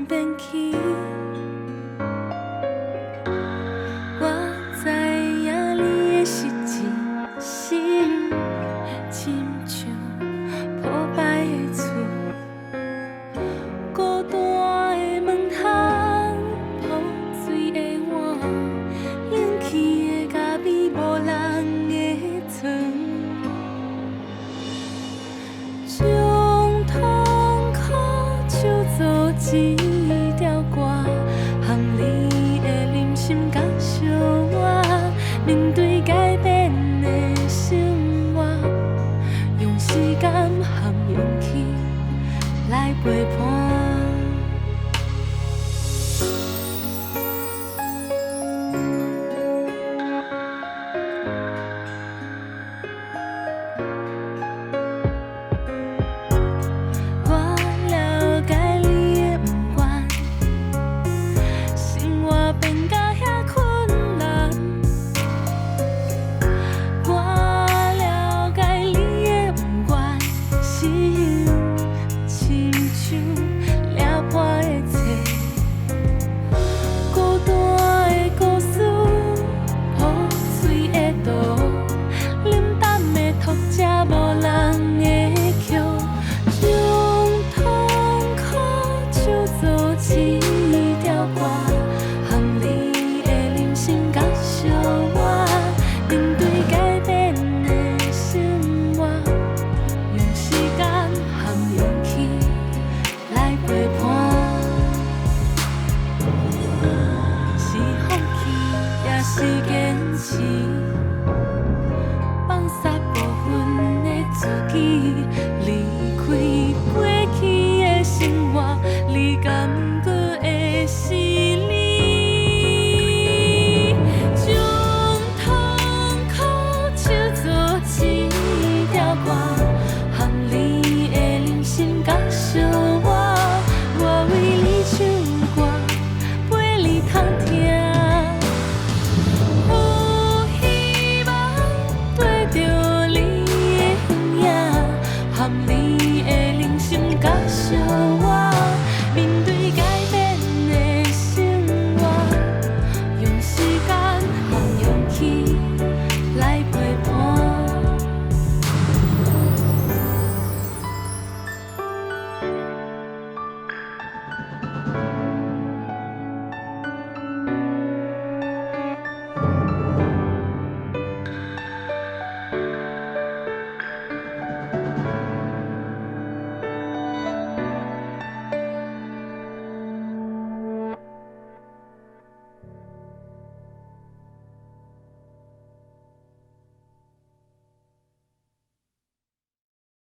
变去。我知影你的是真心，亲像破败的厝，孤单的门窗，破水的碗，冷去的咖啡，无人的床。将痛苦唱作一条歌，含你的忍心甲笑我，面对改变的生活，用时间和勇气来陪伴。是坚持，放下部分的自己，离开过去的生活，你敢？